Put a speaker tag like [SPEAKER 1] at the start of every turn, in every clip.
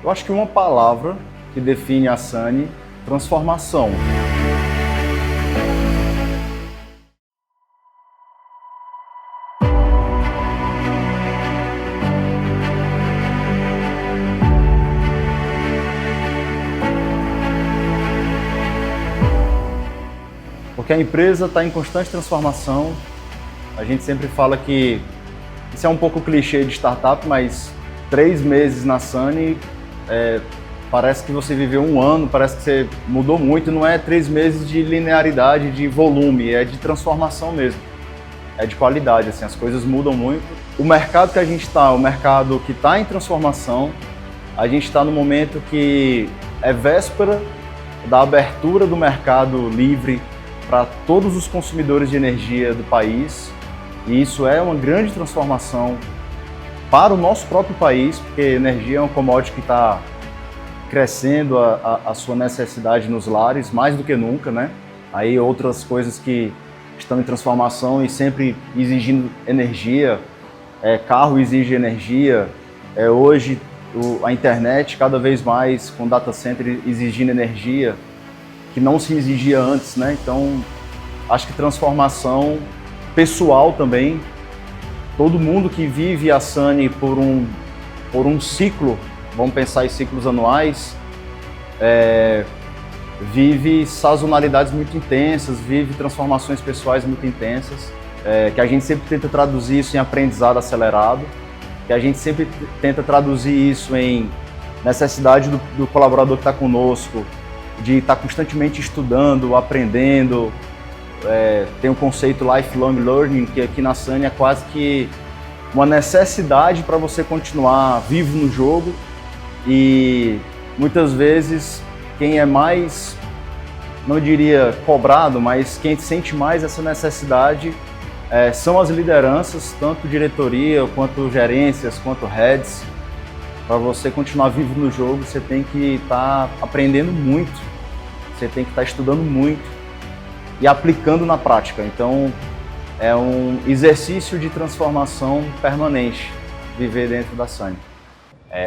[SPEAKER 1] Eu acho que uma palavra que define a Sunny: transformação. Porque a empresa está em constante transformação. A gente sempre fala que isso é um pouco clichê de startup, mas 3 meses na Sunny, parece que você viveu um ano, parece que você mudou muito. Não é 3 meses de linearidade, de volume, é de transformação mesmo. É de qualidade, assim, as coisas mudam muito. O mercado que a gente está, o mercado que está em transformação, a gente está no momento que é véspera da abertura do mercado livre para todos os consumidores de energia do país. E isso é uma grande transformação para o nosso próprio país, porque energia é uma commodity que está crescendo a sua necessidade nos lares, mais do que nunca, né? Aí outras coisas que estão em transformação e sempre exigindo energia, carro exige energia, hoje a internet cada vez mais com data center exigindo energia, que não se exigia antes, né? Então, acho que transformação pessoal também. Todo mundo que vive a Sunny por um ciclo, vamos pensar em ciclos anuais, vive sazonalidades muito intensas, vive transformações pessoais muito intensas, que a gente sempre tenta traduzir isso em aprendizado acelerado, que a gente sempre tenta traduzir isso em necessidade do colaborador que está conosco, de estar constantemente estudando, aprendendo. Tem o conceito Lifelong Learning, que aqui na Sunny é quase que uma necessidade para você continuar vivo no jogo. E muitas vezes quem é mais, não diria cobrado, mas quem sente mais essa necessidade são as lideranças, tanto diretoria, quanto gerências, quanto heads. Para você continuar vivo no jogo, você tem que estar aprendendo muito, você tem que estar estudando muito e aplicando na prática. Então, é um exercício de transformação permanente, viver dentro da Sunny.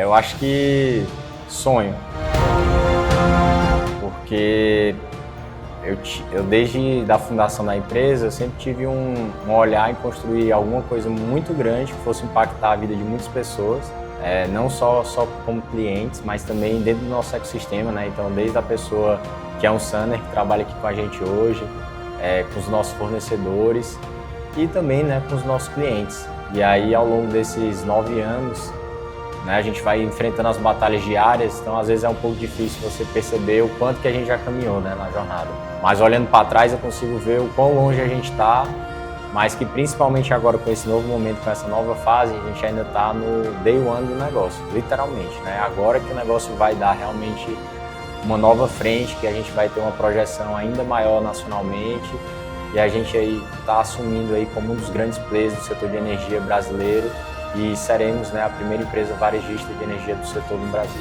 [SPEAKER 2] Eu acho que sonho, porque eu desde a fundação da empresa, eu sempre tive um olhar em construir alguma coisa muito grande que fosse impactar a vida de muitas pessoas, não só como clientes, mas também dentro do nosso ecossistema, né? Então, desde a pessoa que é um Sunner, que trabalha aqui com a gente hoje, com os nossos fornecedores e também, né, com os nossos clientes. E aí, ao longo desses 9 anos, né, a gente vai enfrentando as batalhas diárias, então às vezes é um pouco difícil você perceber o quanto que a gente já caminhou, né, na jornada. Mas olhando para trás eu consigo ver o quão longe a gente está, mas que principalmente agora com esse novo momento, com essa nova fase, a gente ainda está no day one do negócio, literalmente, né? Agora que o negócio vai dar realmente uma nova frente, que a gente vai ter uma projeção ainda maior nacionalmente e a gente aí está assumindo aí como um dos grandes players do setor de energia brasileiro e seremos, né, a primeira empresa varejista de energia do setor no Brasil.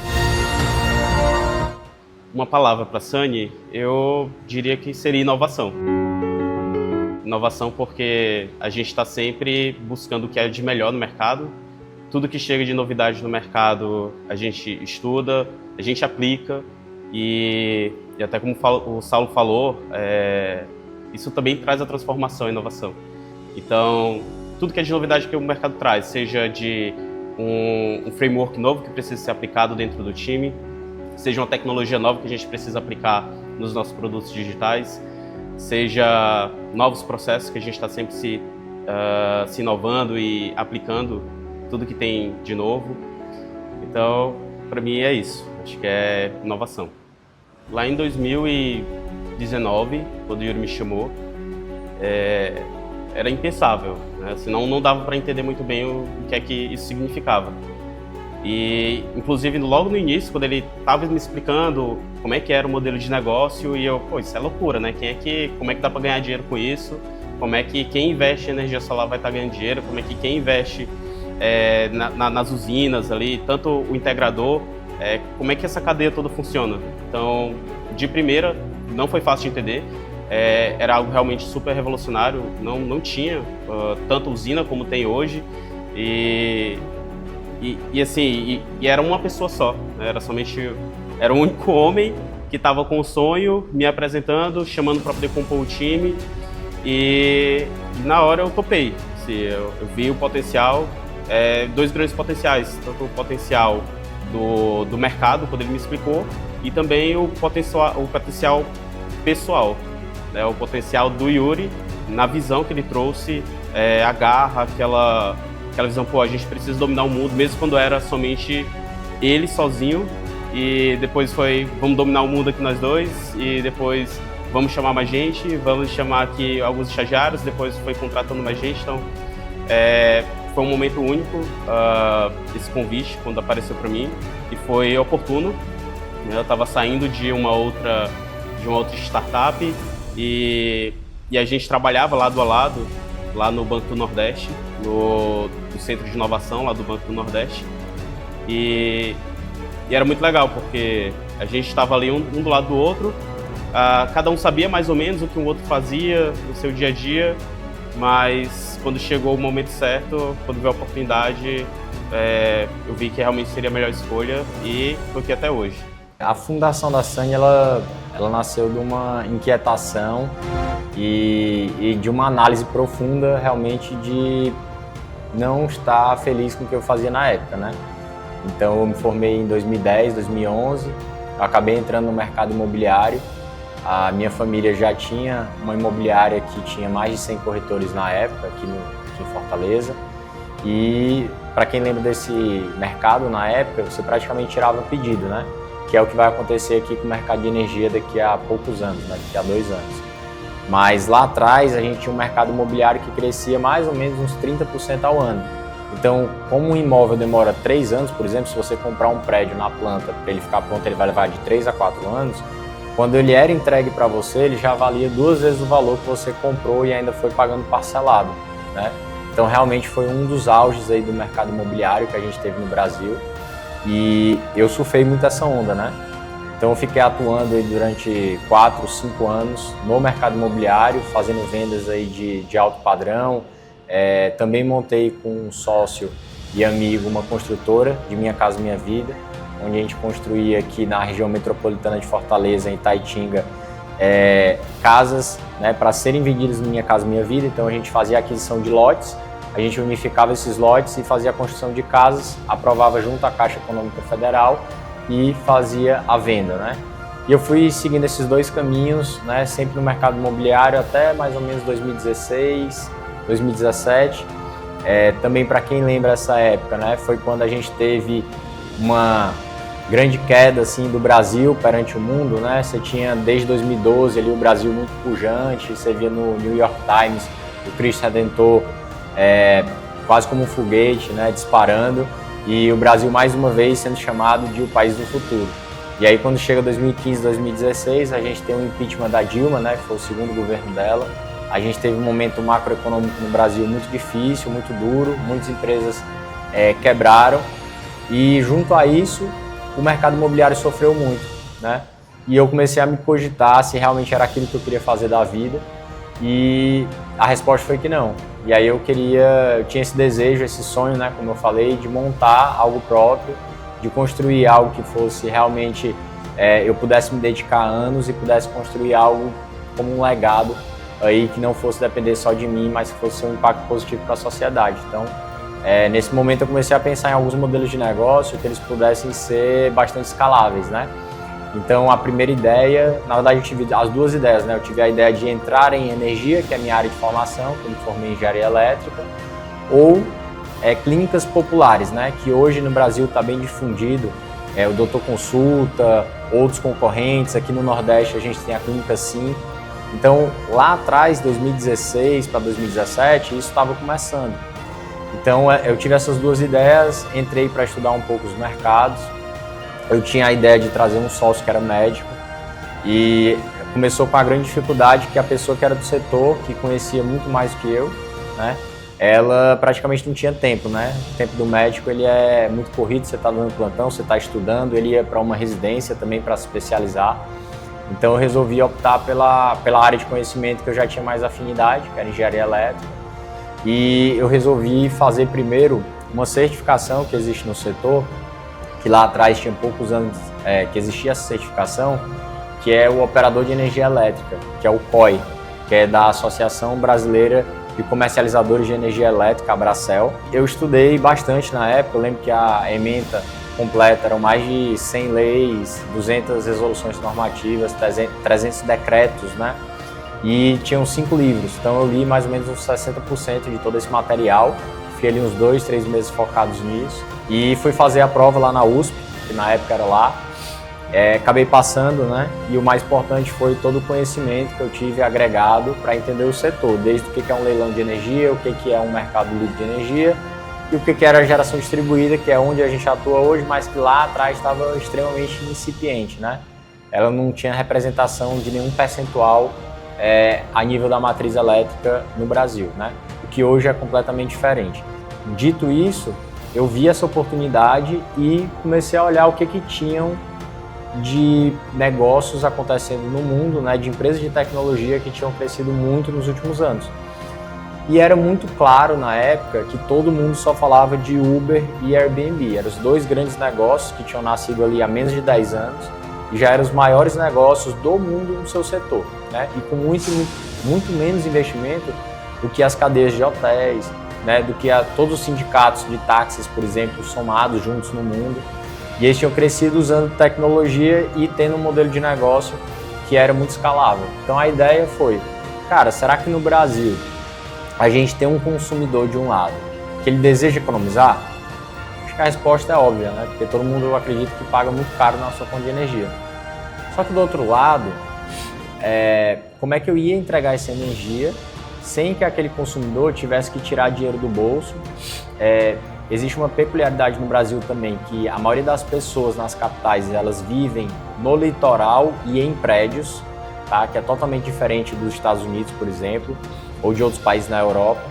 [SPEAKER 3] Uma palavra para a Sunny, eu diria que seria inovação. Inovação porque a gente está sempre buscando o que é de melhor no mercado. Tudo que chega de novidade no mercado a gente estuda, a gente aplica e até como o Saulo falou, isso também traz a transformação e inovação. Então, tudo que é de novidade que o mercado traz, seja de um framework novo que precisa ser aplicado dentro do time, seja uma tecnologia nova que a gente precisa aplicar nos nossos produtos digitais, seja novos processos que a gente está sempre se inovando e aplicando tudo que tem de novo. Então, para mim é isso, acho que é inovação. Lá em 2019, quando o Yuri me chamou, era impensável, né? Senão não dava para entender muito bem o que é que isso significava. E, inclusive, logo no início, quando ele estava me explicando como é que era o modelo de negócio, e eu, isso é loucura, né? Como é que dá para ganhar dinheiro com isso? Como é que quem investe em energia solar vai estar ganhando dinheiro? Como é que quem investe nas usinas ali, tanto o integrador, como é que essa cadeia toda funciona? Então, de primeira, não foi fácil de entender. Era algo realmente super revolucionário, não tinha tanta usina como tem hoje. E Assim, era uma pessoa só, né? Era o único homem que estava com o sonho, me apresentando, chamando para poder compor o time, e na hora eu topei. Assim, eu vi o potencial, dois grandes potenciais, tanto o potencial do mercado, quando ele me explicou, e também o potencial pessoal, né? O potencial do Yuri, na visão que ele trouxe, a garra, aquela visão, pô, a gente precisa dominar o mundo, mesmo quando era somente ele sozinho, e depois foi, vamos dominar o mundo aqui nós dois, e depois vamos chamar mais gente, vamos chamar aqui alguns estagiários, depois foi contratando mais gente, então foi um momento único, esse convite, quando apareceu para mim, e foi oportuno. Eu estava saindo de uma outra startup, e a gente trabalhava lado a lado, lá no Banco do Nordeste, no Centro de Inovação lá do Banco do Nordeste. E era muito legal, porque a gente estava ali um do lado do outro, cada um sabia mais ou menos o que o outro fazia no seu dia a dia, mas quando chegou o momento certo, quando veio a oportunidade, eu vi que realmente seria a melhor escolha, e estou aqui até hoje.
[SPEAKER 2] A fundação da Sunny, ela nasceu de uma inquietação e de uma análise profunda, realmente, de não estar feliz com o que eu fazia na época, né? Então eu me formei em 2010, 2011, eu acabei entrando no mercado imobiliário. A minha família já tinha uma imobiliária que tinha mais de 100 corretores na época, aqui em Fortaleza. E para quem lembra desse mercado na época, você praticamente tirava pedido, né? Que é o que vai acontecer aqui com o mercado de energia daqui a poucos anos, né? Daqui a 2 anos. Mas lá atrás a gente tinha um mercado imobiliário que crescia mais ou menos uns 30% ao ano. Então, como um imóvel demora 3 anos, por exemplo, se você comprar um prédio na planta, para ele ficar pronto, ele vai levar de 3 a 4 anos, quando ele era entregue para você, ele já valia 2 vezes o valor que você comprou e ainda foi pagando parcelado, né? Então, realmente foi um dos auges aí do mercado imobiliário que a gente teve no Brasil, e eu surfei muito essa onda, né? Então eu fiquei atuando aí durante 4, 5 anos no mercado imobiliário, fazendo vendas aí de alto padrão. Também montei com um sócio e amigo uma construtora de Minha Casa Minha Vida, onde a gente construía aqui na região metropolitana de Fortaleza, em Itaitinga, casas, né, para serem vendidas no Minha Casa Minha Vida. Então a gente fazia a aquisição de lotes, a gente unificava esses lotes e fazia a construção de casas, aprovava junto à Caixa Econômica Federal e fazia a venda, né? E eu fui seguindo esses 2 caminhos, né, sempre no mercado imobiliário até mais ou menos 2016, 2017. Também, para quem lembra essa época, né, foi quando a gente teve uma grande queda assim do Brasil perante o mundo, né? Você tinha desde 2012 ali o Brasil muito pujante, você via no New York Times o Cristo Redentor quase como um foguete, né, disparando, e o Brasil mais uma vez sendo chamado de o país do futuro. E aí quando chega 2015, 2016, a gente tem o impeachment da Dilma, né, que foi o segundo governo dela. A gente teve um momento macroeconômico no Brasil muito difícil, muito duro, muitas empresas quebraram, e junto a isso o mercado imobiliário sofreu muito, né? E eu comecei a me cogitar se realmente era aquilo que eu queria fazer da vida, e a resposta foi que não. E aí eu tinha esse desejo, esse sonho, né, como eu falei, de montar algo próprio, de construir algo que fosse realmente, eu pudesse me dedicar anos e pudesse construir algo como um legado aí que não fosse depender só de mim, mas que fosse um impacto positivo para a sociedade. Então, nesse momento eu comecei a pensar em alguns modelos de negócio que eles pudessem ser bastante escaláveis, né? Então, a primeira ideia, na verdade eu tive as 2 ideias, né? Eu tive a ideia de entrar em energia, que é a minha área de formação, que eu me formei em engenharia elétrica, ou clínicas populares, né? Que hoje no Brasil está bem difundido, o Doutor Consulta, outros concorrentes. Aqui no Nordeste a gente tem a Clínica Sim. Então, lá atrás, 2016 para 2017, isso estava começando. Então, eu tive essas 2 ideias, entrei para estudar um pouco os mercados. Eu tinha a ideia de trazer um sócio que era médico, e começou com a grande dificuldade que a pessoa que era do setor, que conhecia muito mais que eu, né, ela praticamente não tinha tempo, né? O tempo do médico ele é muito corrido, você está dando plantão, você está estudando, ele ia para uma residência também para se especializar. Então eu resolvi optar pela área de conhecimento que eu já tinha mais afinidade, que era engenharia elétrica. E eu resolvi fazer primeiro uma certificação que existe no setor, que lá atrás tinha poucos anos que existia essa certificação, que é o Operador de Energia Elétrica, que é o COI, que é da Associação Brasileira de Comercializadores de Energia Elétrica, a Abracel. Eu estudei bastante na época, eu lembro que a ementa completa eram mais de 100 leis, 200 resoluções normativas, 300 decretos, né? E tinham 5 livros, então eu li mais ou menos uns 60% de todo esse material, fiquei ali uns 2, 3 meses focados nisso, e fui fazer a prova lá na USP, que na época era lá. Acabei passando, né? E o mais importante foi todo o conhecimento que eu tive agregado para entender o setor, desde o que é um leilão de energia, o que é um mercado livre de energia e o que era a geração distribuída, que é onde a gente atua hoje, mas que lá atrás estava extremamente incipiente, né? Ela não tinha representação de nenhum percentual a nível da matriz elétrica no Brasil, né? O que hoje é completamente diferente. Dito isso, eu vi essa oportunidade e comecei a olhar o que tinham de negócios acontecendo no mundo, né, de empresas de tecnologia que tinham crescido muito nos últimos anos. E era muito claro na época que todo mundo só falava de Uber e Airbnb. Eram os dois grandes negócios que tinham nascido ali há menos de 10 anos e já eram os maiores negócios do mundo no seu setor, né, e com muito menos investimento do que as cadeias de hotéis, né, do que todos os sindicatos de táxis, por exemplo, somados juntos no mundo. E eles tinham crescido usando tecnologia e tendo um modelo de negócio que era muito escalável. Então a ideia foi, cara, será que no Brasil a gente tem um consumidor de um lado que ele deseja economizar? Acho que a resposta é óbvia, né? Porque todo mundo, eu acredito, que paga muito caro na sua conta de energia. Só que do outro lado, como é que eu ia entregar essa energia sem que aquele consumidor tivesse que tirar dinheiro do bolso? Existe uma peculiaridade no Brasil também, que a maioria das pessoas nas capitais, elas vivem no litoral e em prédios, tá? Que é totalmente diferente dos Estados Unidos, por exemplo, ou de outros países na Europa,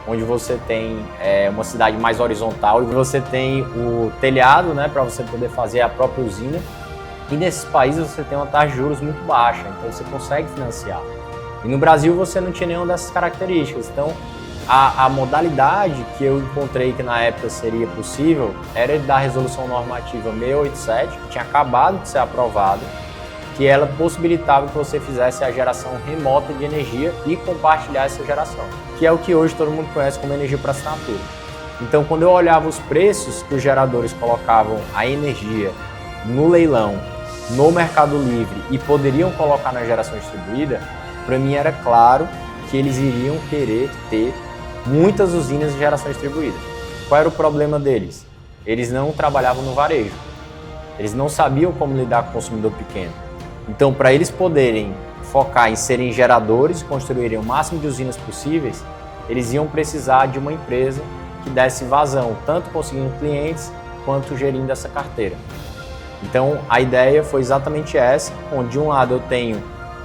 [SPEAKER 2] onde você tem uma cidade mais horizontal e você tem o telhado, né, para você poder fazer a própria usina. E nesses países você tem uma taxa de juros muito baixa, então você consegue financiar. E no Brasil você não tinha nenhuma dessas características, então a modalidade que eu encontrei que na época seria possível era da resolução normativa 687, que tinha acabado de ser aprovada, que ela possibilitava que você fizesse a geração remota de energia e compartilhar essa geração, que é o que hoje todo mundo conhece como energia por assinatura. Então, quando eu olhava os preços que os geradores colocavam a energia no leilão, no Mercado Livre e poderiam colocar na geração distribuída, para mim era claro que eles iriam querer ter muitas usinas de geração distribuída. Qual era o problema deles? Eles não trabalhavam no varejo. Eles não sabiam como lidar com o consumidor pequeno. Então, para eles poderem focar em serem geradores e construírem o máximo de usinas possíveis, eles iam precisar de uma empresa que desse vazão, tanto conseguindo clientes quanto gerindo essa carteira. Então, a ideia foi exatamente essa, onde de um lado eu tenho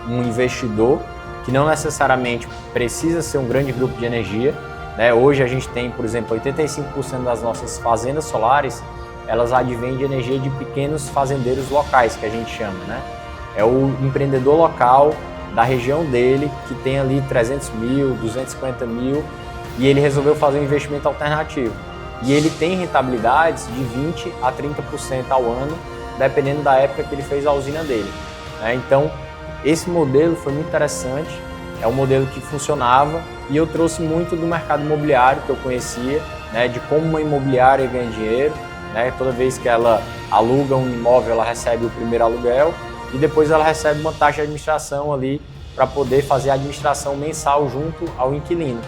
[SPEAKER 2] um investidor que não necessariamente precisa ser um grande grupo de energia, né? Hoje a gente tem, por exemplo, 85% das nossas fazendas solares, elas advêm de energia de pequenos fazendeiros locais, que a gente chama, né? É o empreendedor local da região dele, que tem ali 300 mil, 250 mil, e ele resolveu fazer um investimento alternativo. E ele tem rentabilidades de 20% a 30% ao ano, dependendo da época que ele fez a usina dele, né? Então, esse modelo foi muito interessante, é um modelo que funcionava e eu trouxe muito do mercado imobiliário que eu conhecia, né, de como uma imobiliária ganha dinheiro, né? Toda vez que ela aluga um imóvel, ela recebe o primeiro aluguel e depois ela recebe uma taxa de administração ali para poder fazer a administração mensal junto ao inquilino.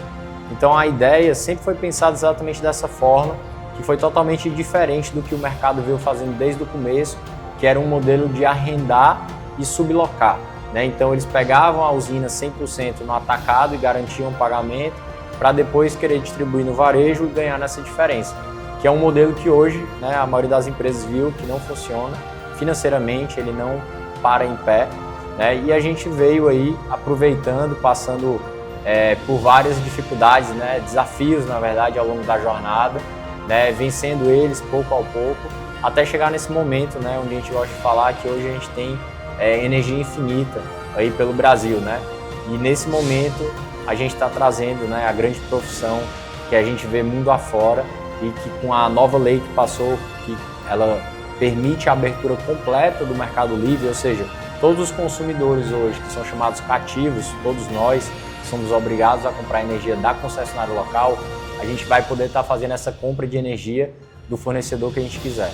[SPEAKER 2] Então a ideia sempre foi pensada exatamente dessa forma, que foi totalmente diferente do que o mercado veio fazendo desde o começo, que era um modelo de arrendar e sublocar, né? Então eles pegavam a usina 100% no atacado e garantiam o pagamento para depois querer distribuir no varejo e ganhar nessa diferença, que é um modelo que hoje, né, a maioria das empresas viu que não funciona financeiramente, ele não para em pé, né? E a gente veio aí aproveitando, passando por várias dificuldades, né, desafios na verdade ao longo da jornada, né, vencendo eles pouco a pouco, até chegar nesse momento, né, onde a gente gosta de falar que hoje a gente tem energia infinita aí pelo Brasil, né? E nesse momento a gente está trazendo, né, a grande profissão que a gente vê mundo afora, e que com a nova lei que passou, que ela permite a abertura completa do mercado livre, ou seja, todos os consumidores hoje que são chamados cativos, todos nós somos obrigados a comprar energia da concessionária local, a gente vai poder estar fazendo essa compra de energia do fornecedor que a gente quiser.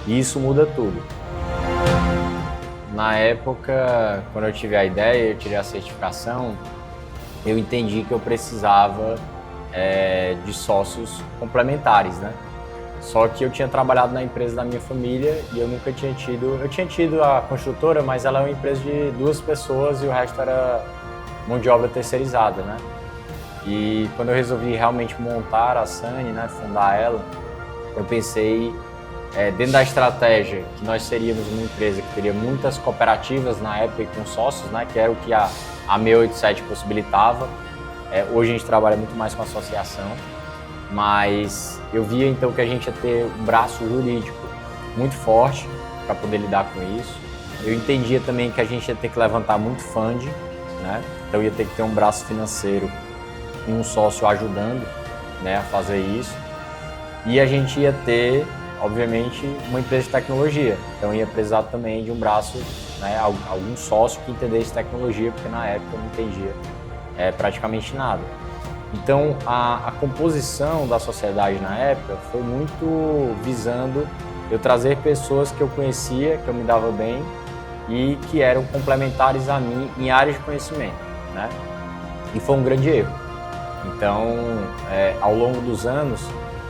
[SPEAKER 2] E isso muda tudo. Na época, quando eu tive a ideia, eu tirei a certificação, eu entendi que eu precisava de sócios complementares, né? Só que eu tinha trabalhado na empresa da minha família e eu nunca tinha tido... Eu tinha tido a construtora, mas ela é uma empresa de 2 pessoas e o resto era mão de obra terceirizada, né? E quando eu resolvi realmente montar a Sunny, né, fundar ela, eu pensei, dentro da estratégia, que nós seríamos uma empresa que teria muitas cooperativas na época e com sócios, né, que era o que a 687 possibilitava. Hoje a gente trabalha muito mais com associação, mas eu via então que a gente ia ter um braço jurídico muito forte para poder lidar com isso. Eu entendia também que a gente ia ter que levantar muito funding, né? Então ia ter que ter um braço financeiro e um sócio ajudando, né, a fazer isso. E a gente ia ter, obviamente, uma empresa de tecnologia. Então ia precisar também de um braço, né, algum sócio que entendesse tecnologia, porque na época eu não entendia praticamente nada. Então a composição da sociedade na época foi muito visando eu trazer pessoas que eu conhecia, que eu me dava bem e que eram complementares a mim em áreas de conhecimento, né? E foi um grande erro. Então, ao longo dos anos,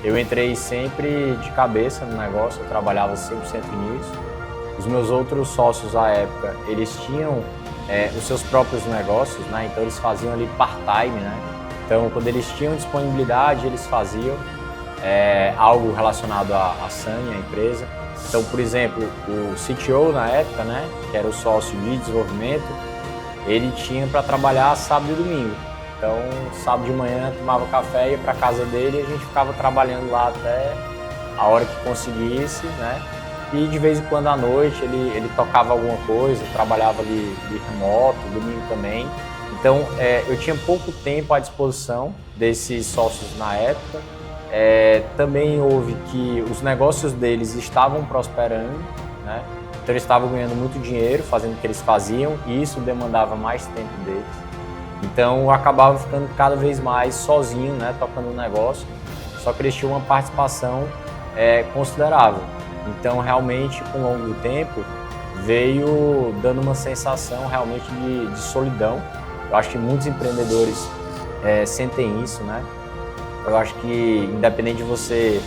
[SPEAKER 2] eu entrei sempre de cabeça no negócio, eu trabalhava 100% nisso. Os meus outros sócios à época, eles tinham os seus próprios negócios, né? Então eles faziam ali part-time, né? Então quando eles tinham disponibilidade, eles faziam algo relacionado à Sunny, a empresa. Então, por exemplo, o CTO na época, né, que era o sócio de desenvolvimento, ele tinha para trabalhar sábado e domingo. Então, sábado de manhã tomava café, ia para casa dele e a gente ficava trabalhando lá até a hora que conseguisse, né? E de vez em quando à noite ele tocava alguma coisa, trabalhava ali de remoto, domingo também. Então eu tinha pouco tempo à disposição desses sócios na época. Também houve que os negócios deles estavam prosperando, né? Então eles estavam ganhando muito dinheiro fazendo o que eles faziam e isso demandava mais tempo deles. Então eu acabava ficando cada vez mais sozinho, né, tocando o negócio, só que eles tinham uma participação considerável. Então, realmente, com o longo do tempo, veio dando uma sensação realmente de solidão. Eu acho que muitos empreendedores sentem isso, né? Eu acho que, independente de você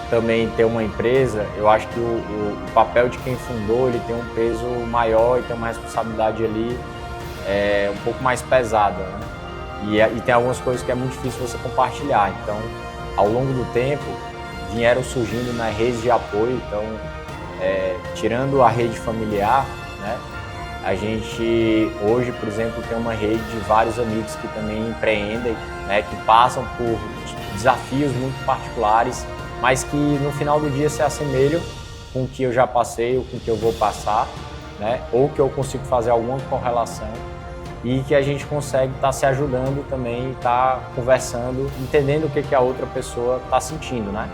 [SPEAKER 2] também ter uma empresa, eu acho que o papel de quem fundou, ele tem um peso maior e tem uma responsabilidade ali um pouco mais pesada, né? E tem algumas coisas que é muito difícil você compartilhar. Então, ao longo do tempo, vieram surgindo, né, redes de apoio. Então, tirando a rede familiar, né, a gente hoje, por exemplo, tem uma rede de vários amigos que também empreendem, né, que passam por desafios muito particulares, mas que no final do dia se assemelham com o que eu já passei ou com o que eu vou passar, né, ou que eu consigo fazer alguma correlação e que a gente consegue estar se ajudando também, estar conversando, entendendo o que a outra pessoa está sentindo, né?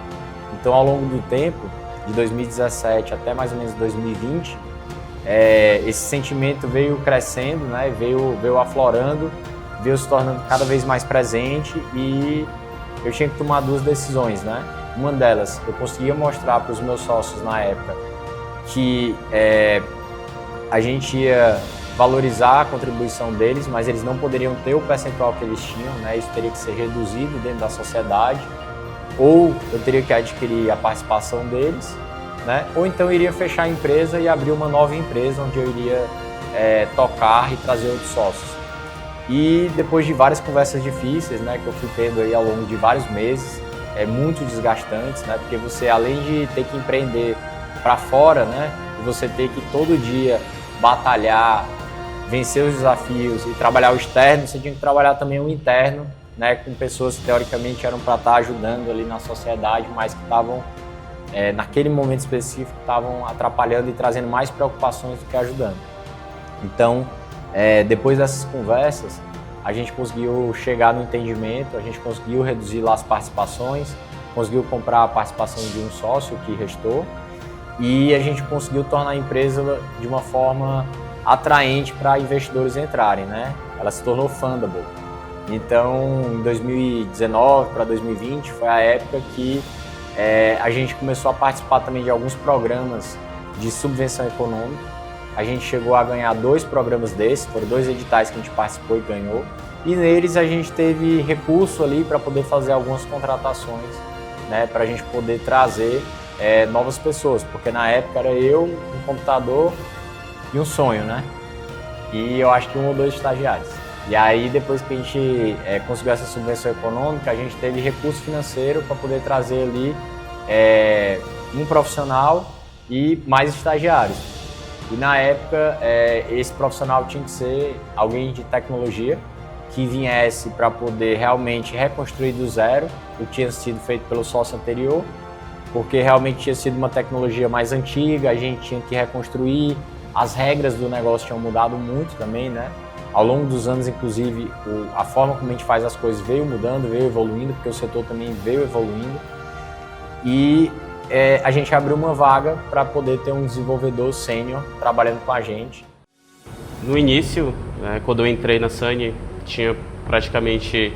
[SPEAKER 2] Então, ao longo do tempo, de 2017 até mais ou menos 2020, esse sentimento veio crescendo, né? veio aflorando, veio se tornando cada vez mais presente e eu tinha que tomar 2 decisões, né? Uma delas, eu conseguia mostrar para os meus sócios na época que a gente ia valorizar a contribuição deles, mas eles não poderiam ter o percentual que eles tinham, né? Isso teria que ser reduzido dentro da sociedade. Ou eu teria que adquirir a participação deles, né? Ou então eu iria fechar a empresa e abrir uma nova empresa onde eu iria tocar e trazer outros sócios. E depois de várias conversas difíceis, né, que eu fui tendo aí ao longo de vários meses, muito desgastantes, né? Porque você, além de ter que empreender para fora, né, você ter que todo dia batalhar, vencer os desafios e trabalhar o externo, você tinha que trabalhar também o interno, né, com pessoas que teoricamente eram para estar ajudando ali na sociedade, mas que estavam, naquele momento específico, estavam atrapalhando e trazendo mais preocupações do que ajudando. Então, depois dessas conversas, a gente conseguiu chegar no entendimento, a gente conseguiu reduzir lá as participações, conseguiu comprar a participação de um sócio que restou e a gente conseguiu tornar a empresa de uma forma atraente para investidores entrarem, né? Ela se tornou fundable. Então, em 2019 para 2020 foi a época que a gente começou a participar também de alguns programas de subvenção econômica. A gente chegou a ganhar 2 programas desses, foram 2 editais que a gente participou e ganhou. E neles a gente teve recurso ali para poder fazer algumas contratações, né, para a gente poder trazer novas pessoas, porque na época era eu, um computador e um sonho, né? E eu acho que 1 ou 2 estagiários. E aí depois que a gente conseguiu essa subvenção econômica, a gente teve recurso financeiro para poder trazer ali um profissional e mais estagiários. E na época esse profissional tinha que ser alguém de tecnologia, que viesse para poder realmente reconstruir do zero o que tinha sido feito pelo sócio anterior, porque realmente tinha sido uma tecnologia mais antiga, a gente tinha que reconstruir, as regras do negócio tinham mudado muito também, né? Ao longo dos anos, inclusive, a forma como a gente faz as coisas veio mudando, veio evoluindo, porque o setor também veio evoluindo. E a gente abriu uma vaga para poder ter um desenvolvedor sênior trabalhando com a gente.
[SPEAKER 3] No início, quando eu entrei na Sunny, tinha praticamente,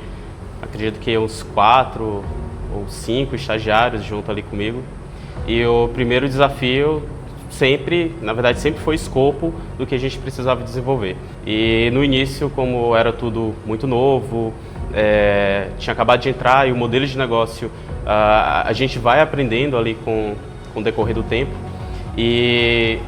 [SPEAKER 3] acredito que uns 4 ou 5 estagiários junto ali comigo. E o primeiro desafio na verdade sempre foi escopo do que a gente precisava desenvolver. E no início, como era tudo muito novo, tinha acabado de entrar e o modelo de negócio a gente vai aprendendo ali com o decorrer do tempo. E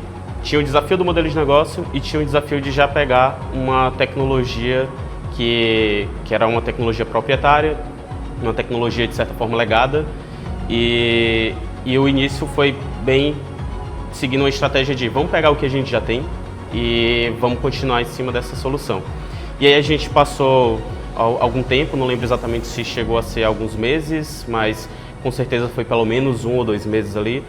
[SPEAKER 3] tinha o desafio do modelo de negócio e tinha o desafio de já pegar uma tecnologia que era uma tecnologia proprietária, uma tecnologia de certa forma legada, e o início foi bem seguindo uma estratégia de vamos pegar o que a gente já tem e vamos continuar em cima dessa solução. E aí a gente passou algum tempo, não lembro exatamente se chegou a ser alguns meses, mas com certeza foi pelo menos 1 ou 2 meses ali,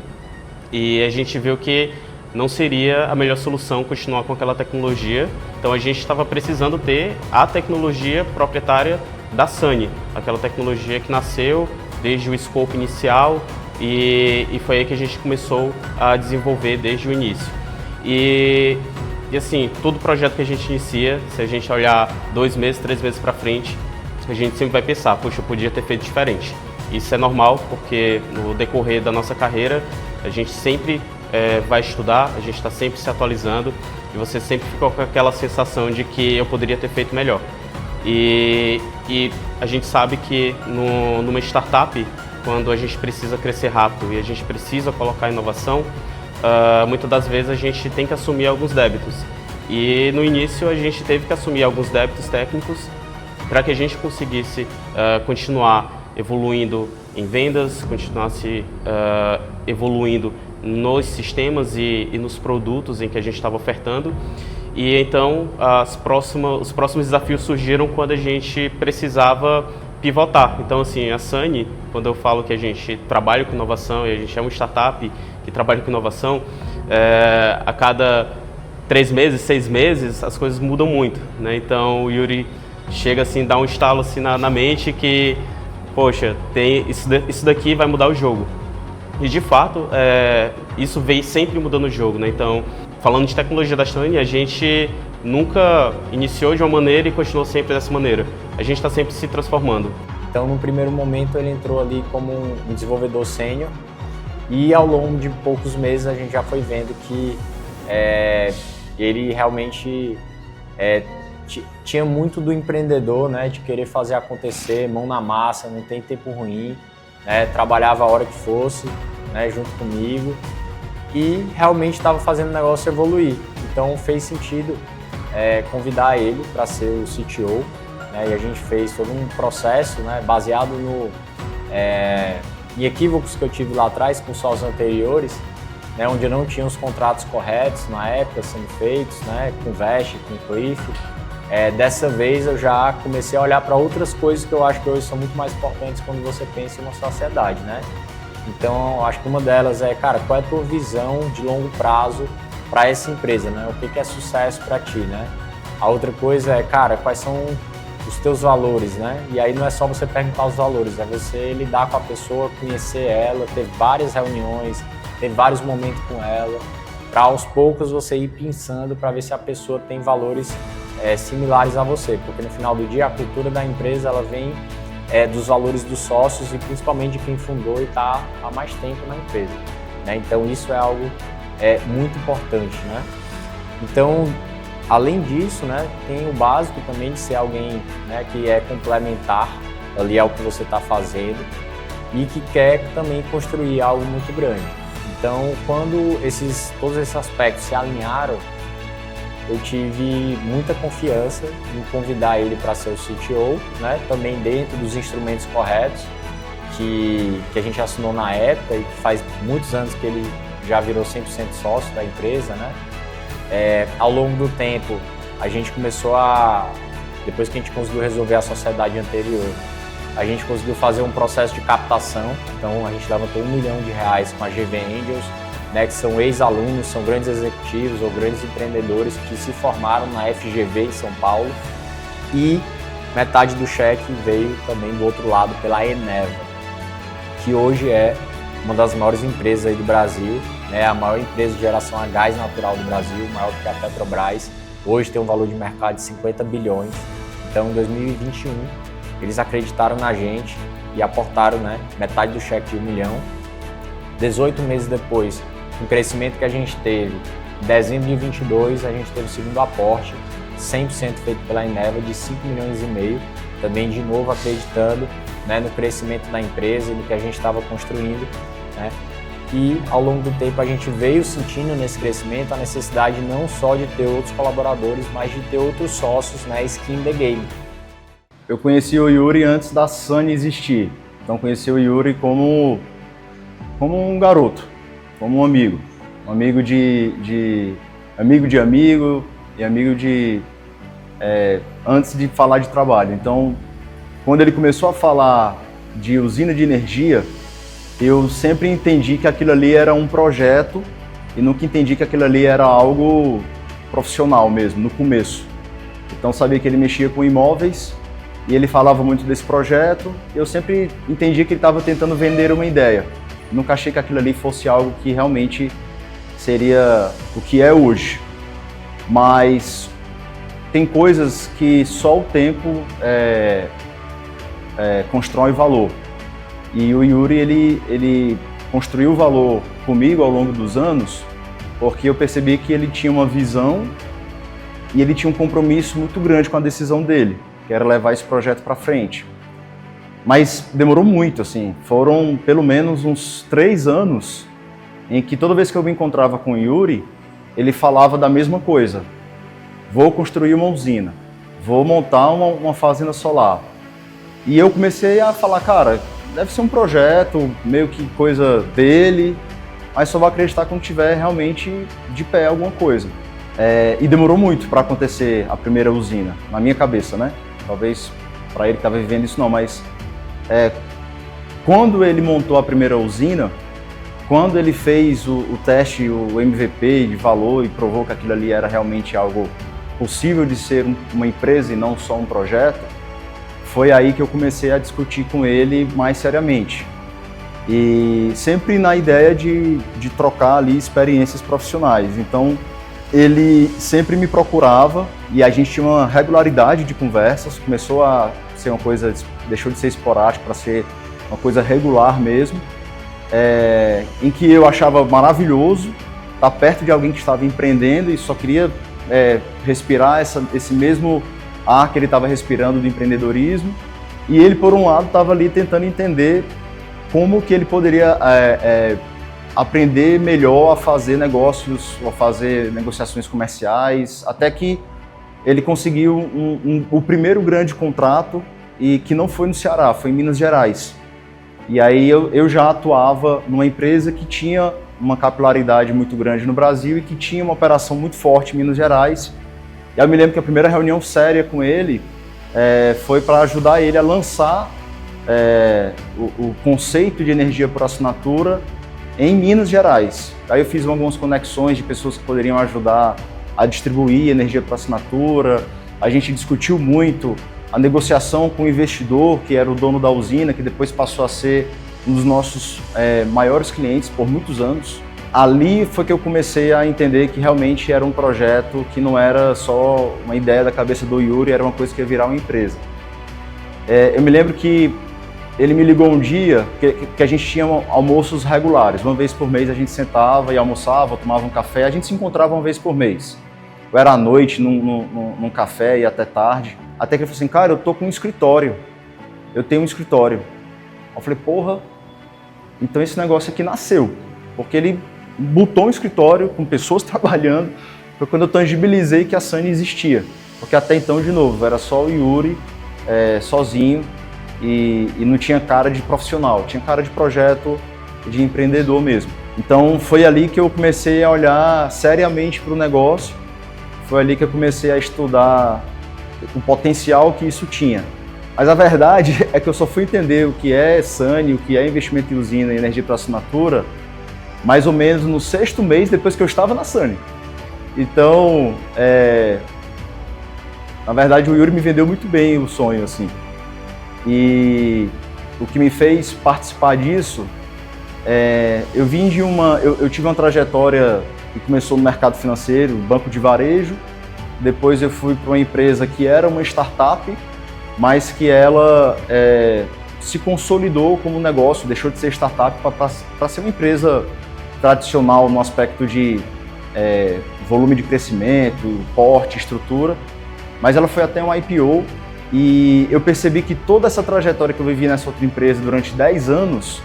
[SPEAKER 3] e a gente viu que não seria a melhor solução continuar com aquela tecnologia, então a gente estava precisando ter a tecnologia proprietária da Sunny, aquela tecnologia que nasceu desde o escopo inicial e foi aí que a gente começou a desenvolver desde o início. E assim, todo projeto que a gente inicia, se a gente olhar 2 meses, 3 meses para frente, a gente sempre vai pensar, poxa, eu podia ter feito diferente. Isso é normal, porque no decorrer da nossa carreira, a gente sempre vai estudar, a gente está sempre se atualizando e você sempre fica com aquela sensação de que eu poderia ter feito melhor. E a gente sabe que numa startup, quando a gente precisa crescer rápido e a gente precisa colocar inovação, muitas das vezes a gente tem que assumir alguns débitos. E no início a gente teve que assumir alguns débitos técnicos para que a gente conseguisse continuar evoluindo em vendas, continuasse evoluindo nos sistemas e nos produtos em que a gente estava ofertando. E então os próximos desafios surgiram quando a gente precisava pivotar. Então assim, a Sunny, quando eu falo que a gente trabalha com inovação e a gente é uma startup que trabalha com inovação, a cada 3 meses, 6 meses, as coisas mudam muito, né? Então o Yuri chega assim, dá um estalo assim na mente que, poxa, isso daqui vai mudar o jogo. E de fato, isso vem sempre mudando o jogo, né? Então, falando de tecnologia da Sunny, a gente nunca iniciou de uma maneira e continuou sempre dessa maneira. A gente está sempre se transformando.
[SPEAKER 2] Então, no primeiro momento, ele entrou ali como um desenvolvedor sênior e ao longo de poucos meses a gente já foi vendo que ele realmente tinha muito do empreendedor, né, de querer fazer acontecer, mão na massa, não tem tempo ruim, né, trabalhava a hora que fosse, né, junto comigo e realmente estava fazendo o negócio evoluir. Então fez sentido convidar ele para ser o CTO, né, e a gente fez todo um processo, né, baseado em equívocos que eu tive lá atrás com sócios anteriores, né, onde eu não tinha os contratos corretos na época sendo feitos, né, com Vest, com Cliff. Dessa vez eu já comecei a olhar para outras coisas que eu acho que hoje são muito mais importantes quando você pensa em uma sociedade, né? Então, acho que uma delas cara, qual é a tua visão de longo prazo para essa empresa, né? O que é sucesso para ti, né? A outra coisa cara, quais são os teus valores, né? E aí não é só você perguntar os valores, é você lidar com a pessoa, conhecer ela, ter várias reuniões, ter vários momentos com ela, para aos poucos você ir pensando para ver se a pessoa tem valores similares a você, porque no final do dia a cultura da empresa ela vem dos valores dos sócios e principalmente de quem fundou e está há mais tempo na empresa, né? Então isso é algo muito importante, né? Então, além disso, né, tem o básico também de ser alguém, né, que é complementar ali ao que você está fazendo e que quer também construir algo muito grande. Então, quando todos esses aspectos se alinharam, eu tive muita confiança em convidar ele para ser o CTO, né, também dentro dos instrumentos corretos que a gente assinou na época e que faz muitos anos que ele já virou 100% sócio da empresa, né? Ao longo do tempo, a gente começou depois que a gente conseguiu resolver a sociedade anterior, a gente conseguiu fazer um processo de captação. Então a gente levantou R$1 milhão com a GV Angels, né, que são ex-alunos, são grandes executivos ou grandes empreendedores que se formaram na FGV em São Paulo, e metade do cheque veio também do outro lado pela Eneva, que hoje é uma das maiores empresas aí do Brasil, né, a maior empresa de geração a gás natural do Brasil, maior do que a Petrobras. Hoje tem um valor de mercado de 50 bilhões. Então, em 2021, eles acreditaram na gente e aportaram, né, metade do cheque de R$1 milhão. 18 meses depois, com o crescimento que a gente teve, em dezembro de 2022, a gente teve o segundo aporte, 100% feito pela Eneva, de 5,5 milhões, também de novo acreditando, né, no crescimento da empresa e no que a gente estava construindo, né? E ao longo do tempo a gente veio sentindo nesse crescimento a necessidade não só de ter outros colaboradores, mas de ter outros sócios na skin the game.
[SPEAKER 1] Eu conheci o Yuri antes da Sunny existir, então conheci o Yuri como um garoto, como um amigo amigo de amigo e amigo de antes de falar de trabalho. Então, quando ele começou a falar de usina de energia, eu sempre entendi que aquilo ali era um projeto e nunca entendi que aquilo ali era algo profissional mesmo, no começo. Então sabia que ele mexia com imóveis e ele falava muito desse projeto. Eu sempre entendi que ele estava tentando vender uma ideia. Nunca achei que aquilo ali fosse algo que realmente seria o que é hoje. Mas tem coisas que só o tempo constrói valor. E o Yuri, ele construiu valor comigo ao longo dos anos, porque eu percebi que ele tinha uma visão e ele tinha um compromisso muito grande com a decisão dele, que era levar esse projeto para frente. Mas demorou muito, assim, foram pelo menos uns 3 anos em que toda vez que eu me encontrava com o Yuri, ele falava da mesma coisa. Vou construir uma usina, vou montar uma fazenda solar. E eu comecei a falar, cara, deve ser um projeto, meio que coisa dele, mas só vou acreditar quando tiver realmente de pé alguma coisa. E demorou muito para acontecer a primeira usina, na minha cabeça, né? Talvez para ele que estava vivendo isso não, mas quando ele montou a primeira usina, quando ele fez o teste, o MVP de valor e provou que aquilo ali era realmente algo possível de ser uma empresa e não só um projeto, foi aí que eu comecei a discutir com ele mais seriamente. E sempre na ideia de trocar ali experiências profissionais. Então, ele sempre me procurava e a gente tinha uma regularidade de conversas, começou a ser uma coisa, deixou de ser esporádico para ser uma coisa regular mesmo, em que eu achava maravilhoso estar perto de alguém que estava empreendendo e só queria respirar esse mesmo ar que ele estava respirando do empreendedorismo, e ele, por um lado, estava ali tentando entender como que ele poderia aprender melhor a fazer negócios, a fazer negociações comerciais, até que ele conseguiu o primeiro grande contrato, e que não foi no Ceará, foi em Minas Gerais. E aí eu já atuava numa empresa que tinha uma capilaridade muito grande no Brasil e que tinha uma operação muito forte em Minas Gerais. E eu me lembro que a primeira reunião séria com ele foi para ajudar ele a lançar o conceito de energia por assinatura em Minas Gerais. Aí eu fiz algumas conexões de pessoas que poderiam ajudar a distribuir energia por assinatura. A gente discutiu muito a negociação com o investidor, que era o dono da usina, que depois passou a ser um dos nossos maiores clientes por muitos anos. Ali foi que eu comecei a entender que realmente era um projeto que não era só uma ideia da cabeça do Yuri, era uma coisa que ia virar uma empresa. Eu me lembro que ele me ligou um dia que a gente tinha almoços regulares. Uma vez por mês a gente sentava e almoçava, tomava um café, a gente se encontrava uma vez por mês. Eu era à noite num café e até tarde. Até que ele falou assim, cara, eu tô com um escritório, eu tenho um escritório. Eu falei, porra, então esse negócio aqui nasceu. Porque ele botou um escritório com pessoas trabalhando, foi quando eu tangibilizei que a Sunny existia. Porque até então, de novo, era só o Yuri, sozinho, e não tinha cara de profissional, tinha cara de projeto de empreendedor mesmo. Então foi ali que eu comecei a olhar seriamente para o negócio, foi ali que eu comecei a estudar o potencial que isso tinha. Mas a verdade é que eu só fui entender o que é Sunny, o que é investimento em usina e energia para assinatura, mais ou menos no 6º mês depois que eu estava na Sunny. Então, na verdade, o Yuri me vendeu muito bem o sonho, assim. E o que me fez participar disso, eu vim de eu tive uma trajetória que começou no mercado financeiro, banco de varejo. Depois eu fui para uma empresa que era uma startup, mas que ela se consolidou como negócio, deixou de ser startup para ser uma empresa tradicional no aspecto de volume de crescimento, porte, estrutura. Mas ela foi até um IPO e eu percebi que toda essa trajetória que eu vivi nessa outra empresa durante 10 anos,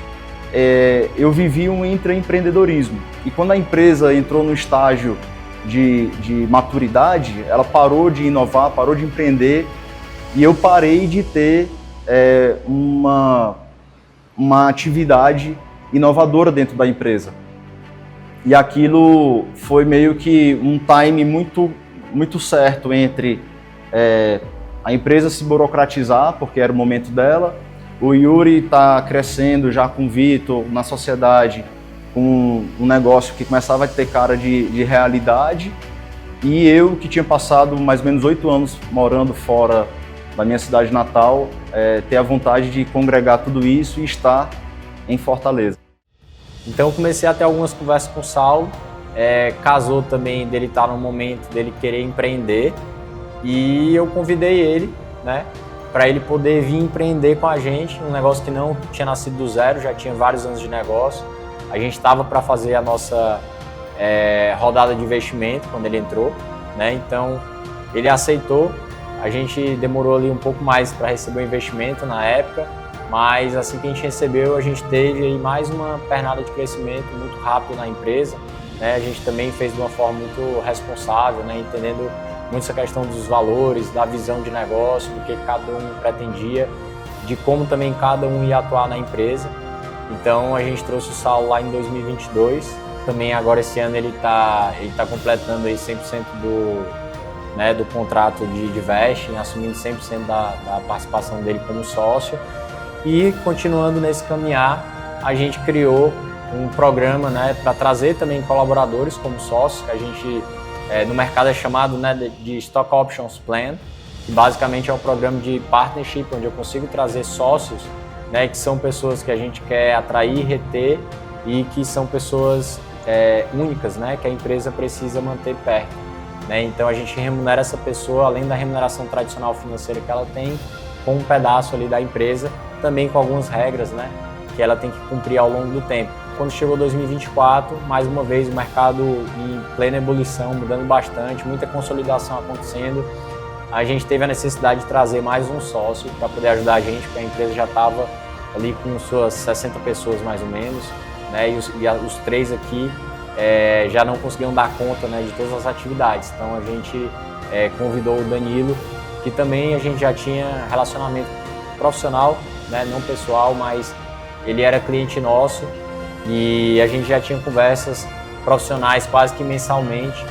[SPEAKER 1] eu vivi um intraempreendedorismo. E quando a empresa entrou no estágio de maturidade, ela parou de inovar, parou de empreender e eu parei de ter uma atividade inovadora dentro da empresa. E aquilo foi meio que um time muito certo entre a empresa se burocratizar, porque era o momento dela, o Yuri está crescendo já com o Vitor na sociedade, com um negócio que começava a ter cara de realidade, e eu, que tinha passado mais ou menos 8 anos morando fora da minha cidade natal, ter a vontade de congregar tudo isso e estar em Fortaleza.
[SPEAKER 2] Então eu comecei a ter algumas conversas com o Saulo, casou também dele estar no momento dele querer empreender, e eu convidei ele, né, para ele poder vir empreender com a gente, um negócio que não tinha nascido do zero, já tinha vários anos de negócio. A gente estava para fazer a nossa rodada de investimento quando ele entrou, né? Então ele aceitou. A gente demorou ali um pouco mais para receber o investimento na época, mas assim que a gente recebeu, a gente teve aí mais uma pernada de crescimento muito rápido na empresa, né? A gente também fez de uma forma muito responsável, né? Entendendo muito essa questão dos valores, da visão de negócio, do que cada um pretendia, de como também cada um ia atuar na empresa. Então a gente trouxe o Saulo lá em 2022, também agora esse ano ele tá completando aí 100% do contrato de vesting, assumindo 100% da participação dele como sócio, e continuando nesse caminhar, a gente criou um programa, né, para trazer também colaboradores como sócios, que a gente no mercado é chamado, né, de Stock Options Plan, que basicamente é um programa de partnership, onde eu consigo trazer sócios, né, que são pessoas que a gente quer atrair, reter e que são pessoas únicas, né, que a empresa precisa manter perto, né? Então a gente remunera essa pessoa, além da remuneração tradicional financeira que ela tem, com um pedaço ali da empresa, também com algumas regras, né, que ela tem que cumprir ao longo do tempo. Quando chegou 2024, mais uma vez o mercado em plena ebulição, mudando bastante, muita consolidação acontecendo, a gente teve a necessidade de trazer mais um sócio para poder ajudar a gente, porque a empresa já estava ali com suas 60 pessoas mais ou menos, né, e os 3 aqui já não conseguiam dar conta, né, de todas as atividades. Então a gente convidou o Danilo, que também a gente já tinha relacionamento profissional, né, não pessoal, mas ele era cliente nosso e a gente já tinha conversas profissionais quase que mensalmente,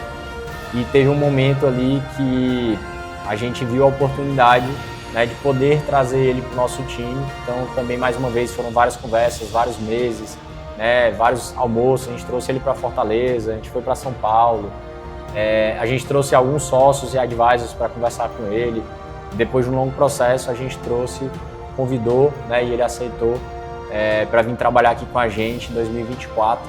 [SPEAKER 2] e teve um momento ali que a gente viu a oportunidade, né, de poder trazer ele para o nosso time. Então também mais uma vez foram várias conversas, vários meses, né, vários almoços. A gente trouxe ele para Fortaleza, a gente foi para São Paulo, a gente trouxe alguns sócios e advisors para conversar com ele, Depois de um longo processo, a gente convidou, né, e ele aceitou para vir trabalhar aqui com a gente em 2024.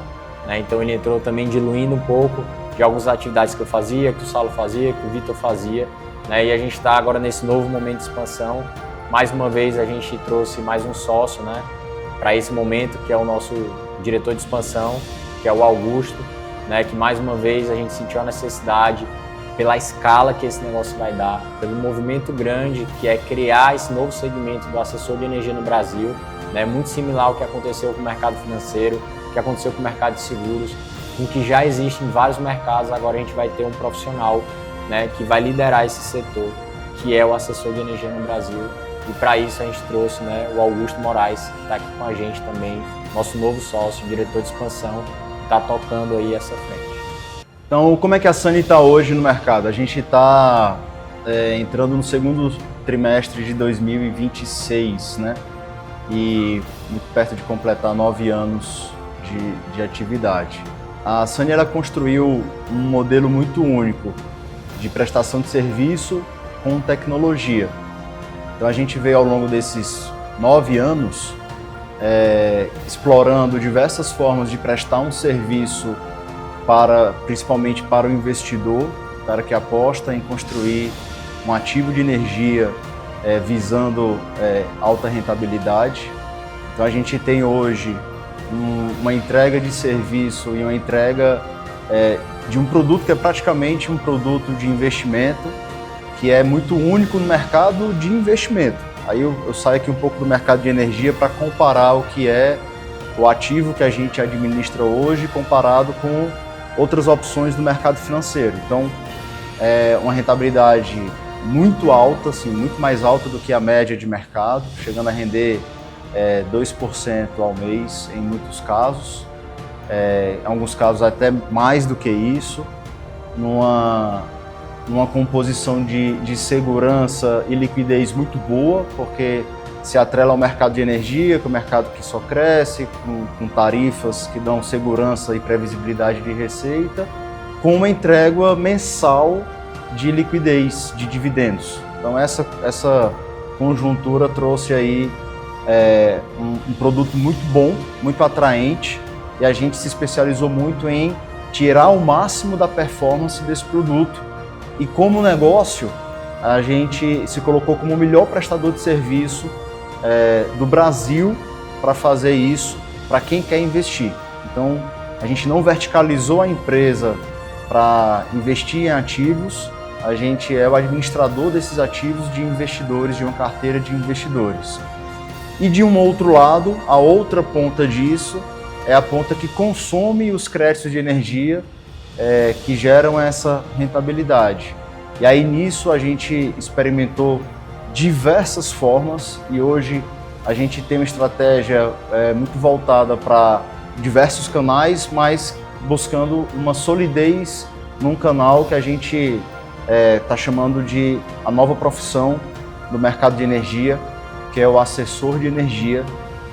[SPEAKER 2] Né? Então ele entrou também diluindo um pouco de algumas atividades que eu fazia, que o Saulo fazia, que o Vitor fazia. Né? E a gente está agora nesse novo momento de expansão. Mais uma vez a gente trouxe mais um sócio, né, para esse momento, que é o nosso diretor de expansão, que é o Augusto, né, que mais uma vez a gente sentiu a necessidade, pela escala que esse negócio vai dar, pelo movimento grande que é criar esse novo segmento do assessor de energia no Brasil, né, muito similar ao que aconteceu com o mercado financeiro, que aconteceu com o mercado de seguros, com que já existe em vários mercados. Agora a gente vai ter um profissional, né, que vai liderar esse setor, que é o assessor de energia no Brasil. E para isso a gente trouxe, né, o Augusto Moraes, que está aqui com a gente também, nosso novo sócio, diretor de expansão, que está tocando aí essa frente.
[SPEAKER 1] Então, como é que a Sunny está hoje no mercado? A gente está entrando no segundo trimestre de 2026, né? E muito perto de completar 9 anos de atividade. A Sunny, ela construiu um modelo muito único de prestação de serviço com tecnologia. Então a gente veio ao longo desses 9 anos explorando diversas formas de prestar um serviço principalmente para o investidor, para que aposta em construir um ativo de energia visando alta rentabilidade. Então a gente tem hoje uma entrega de serviço e uma entrega de um produto que é praticamente um produto de investimento, que é muito único no mercado de investimento. Aí eu saio aqui um pouco do mercado de energia para comparar o que é o ativo que a gente administra hoje comparado com outras opções do mercado financeiro. Então, é uma rentabilidade muito alta, assim, muito mais alta do que a média de mercado, chegando a render 2% ao mês em muitos casos, em alguns casos até mais do que isso, numa composição de segurança e liquidez muito boa, porque se atrela ao mercado de energia, que é um mercado que só cresce, com tarifas que dão segurança e previsibilidade de receita, com uma entrega mensal de liquidez, de dividendos. Então essa conjuntura trouxe aí um produto muito bom, muito atraente, e a gente se especializou muito em tirar o máximo da performance desse produto. E como negócio, a gente se colocou como o melhor prestador de serviço do Brasil para fazer isso para quem quer investir. Então, a gente não verticalizou a empresa para investir em ativos, a gente é o administrador desses ativos de investidores, de uma carteira de investidores. E de um outro lado, a outra ponta disso é a ponta que consome os créditos de energia que geram essa rentabilidade. E aí nisso a gente experimentou diversas formas e hoje a gente tem uma estratégia muito voltada para diversos canais, mas buscando uma solidez num canal que a gente está chamando de a nova profissão do mercado de energia, que é o assessor de energia,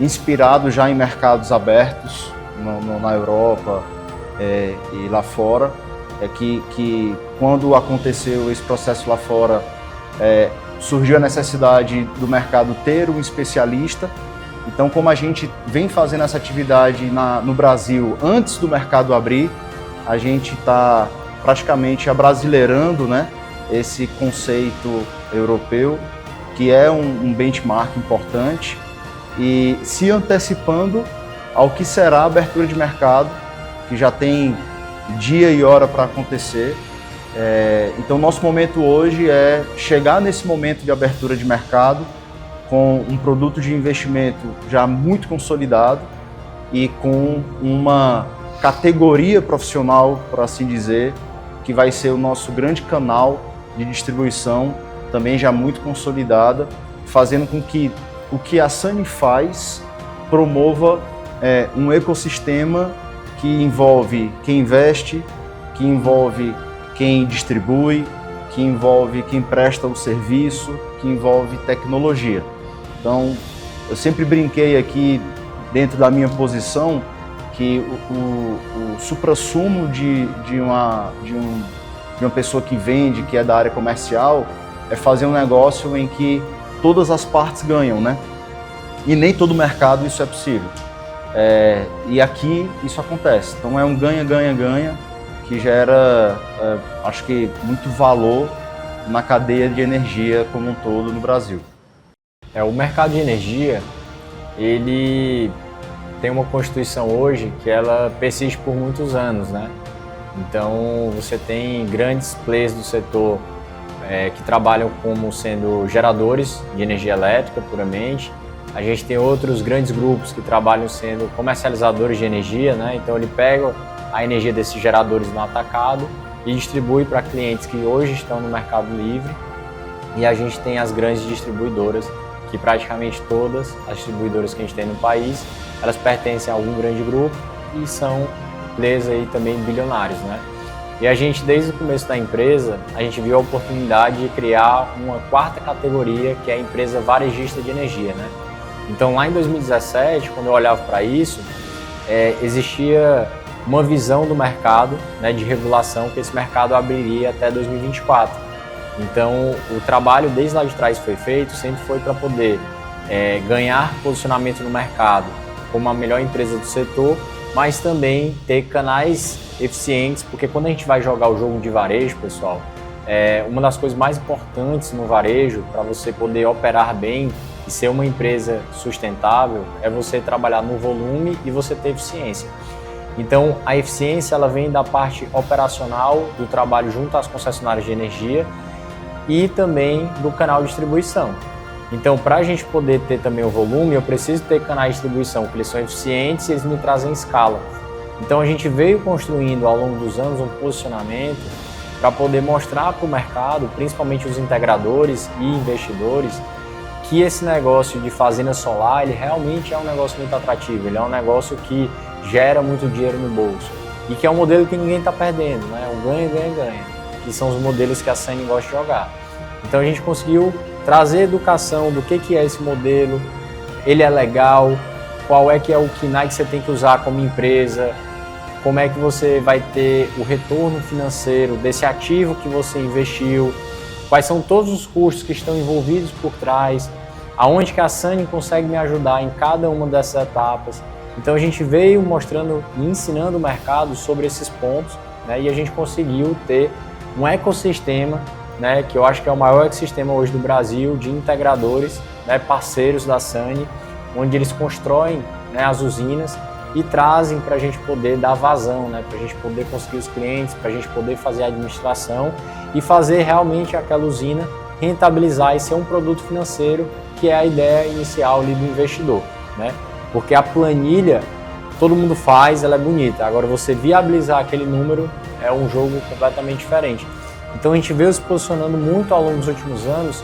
[SPEAKER 1] inspirado já em mercados abertos na Europa e lá fora. Que quando aconteceu esse processo lá fora, surgiu a necessidade do mercado ter um especialista. Então, como a gente vem fazendo essa atividade no Brasil antes do mercado abrir, a gente está praticamente abrasileirando, né, esse conceito europeu, que é um benchmark importante, e se antecipando ao que será a abertura de mercado, que já tem dia e hora para acontecer. Então, nosso momento hoje é chegar nesse momento de abertura de mercado com um produto de investimento já muito consolidado e com uma categoria profissional, por assim dizer, que vai ser o nosso grande canal de distribuição, também já muito consolidada, fazendo com que o que a Sunny faz promova um ecossistema que envolve quem investe, que envolve quem distribui, que envolve quem presta o serviço, que envolve tecnologia. Então, eu sempre brinquei aqui, dentro da minha posição, que o suprassumo de uma pessoa que vende, que é da área comercial, é fazer um negócio em que todas as partes ganham, né? E nem todo mercado isso é possível. E aqui isso acontece. Então é um ganha-ganha-ganha que gera, acho que, muito valor na cadeia de energia como um todo no Brasil.
[SPEAKER 2] O mercado de energia, ele tem uma constituição hoje que ela persiste por muitos anos, né? Então você tem grandes players do setor que trabalham como sendo geradores de energia elétrica puramente. A gente tem outros grandes grupos que trabalham sendo comercializadores de energia, né? Então ele pega a energia desses geradores no atacado e distribui para clientes que hoje estão no mercado livre. E a gente tem as grandes distribuidoras, que praticamente todas as distribuidoras que a gente tem no país, elas pertencem a algum grande grupo e são players aí também bilionários, né? E a gente, desde o começo da empresa, a gente viu a oportunidade de criar uma quarta categoria, que é a empresa varejista de energia, né? Então lá em 2017, quando eu olhava para isso, existia uma visão do mercado, né, de regulação, que esse mercado abriria até 2024. Então o trabalho desde lá de trás foi feito, sempre foi para poder ganhar posicionamento no mercado como a melhor empresa do setor, mas também ter canais eficientes, porque quando a gente vai jogar o jogo de varejo, pessoal, uma das coisas mais importantes no varejo, para você poder operar bem e ser uma empresa sustentável, é você trabalhar no volume e você ter eficiência. Então a eficiência ela vem da parte operacional do trabalho junto às concessionárias de energia e também do canal de distribuição. Então, para a gente poder ter também o volume, eu preciso ter canais de distribuição que eles são eficientes e eles me trazem escala. Então a gente veio construindo ao longo dos anos um posicionamento para poder mostrar para o mercado, principalmente os integradores e investidores, que esse negócio de fazenda solar, ele realmente é um negócio muito atrativo, ele é um negócio que gera muito dinheiro no bolso e que é um modelo que ninguém está perdendo, né? Um ganha, ganha, ganha, que são os modelos que a Sunny gosta de jogar. Então a gente conseguiu trazer educação do que é esse modelo, ele é legal, qual é que é o KINAI que você tem que usar como empresa, como é que você vai ter o retorno financeiro desse ativo que você investiu, quais são todos os custos que estão envolvidos por trás, aonde que a Sunny consegue me ajudar em cada uma dessas etapas. Então a gente veio mostrando e ensinando o mercado sobre esses pontos, né, e a gente conseguiu ter um ecossistema, né, que eu acho que é o maior ecossistema hoje do Brasil, de integradores, né, parceiros da Sunny, onde eles constroem, né, as usinas e trazem para a gente poder dar vazão, né, para a gente poder conseguir os clientes, para a gente poder fazer a administração e fazer realmente aquela usina rentabilizar e ser um produto financeiro, que é a ideia inicial ali do investidor, né? Porque a planilha todo mundo faz, ela é bonita, agora você viabilizar aquele número é um jogo completamente diferente. Então a gente veio se posicionando muito ao longo dos últimos anos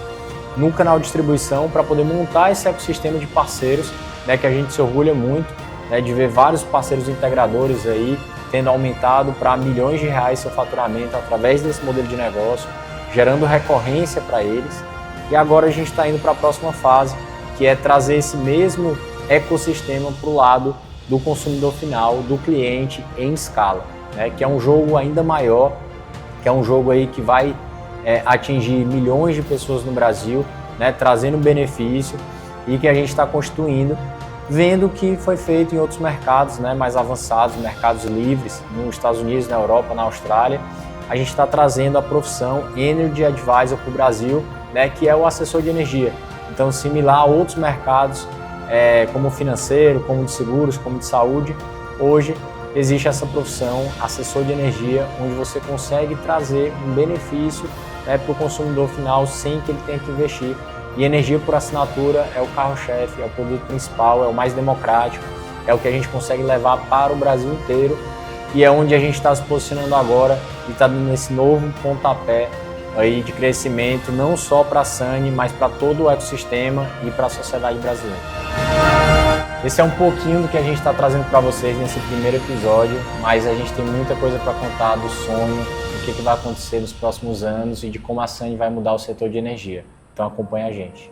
[SPEAKER 2] no canal de distribuição para poder montar esse ecossistema de parceiros, né, que a gente se orgulha muito, né, de ver vários parceiros integradores aí tendo aumentado para milhões de reais seu faturamento através desse modelo de negócio, gerando recorrência para eles. E agora a gente está indo para a próxima fase, que é trazer esse mesmo ecossistema para o lado do consumidor final, do cliente em escala, né, que é um jogo ainda maior, que é um jogo aí que vai atingir milhões de pessoas no Brasil, né, trazendo benefício e que a gente está constituindo, vendo o que foi feito em outros mercados, né, mais avançados, mercados livres, nos Estados Unidos, na Europa, na Austrália. A gente está trazendo a profissão Energy Advisor para o Brasil, né, que é o assessor de energia. Então, similar a outros mercados, como financeiro, como de seguros, como de saúde, hoje existe essa profissão, assessor de energia, onde você consegue trazer um benefício, né, para o consumidor final sem que ele tenha que investir. E energia por assinatura é o carro-chefe, é o produto principal, é o mais democrático, é o que a gente consegue levar para o Brasil inteiro e é onde a gente está se posicionando agora e está dando esse novo pontapé aí de crescimento, não só para a Sunny, mas para todo o ecossistema e para a sociedade brasileira. Esse é um pouquinho do que a gente está trazendo para vocês nesse primeiro episódio, mas a gente tem muita coisa para contar do sonho, do que vai acontecer nos próximos anos e de como a Sunny vai mudar o setor de energia. Então acompanha a gente.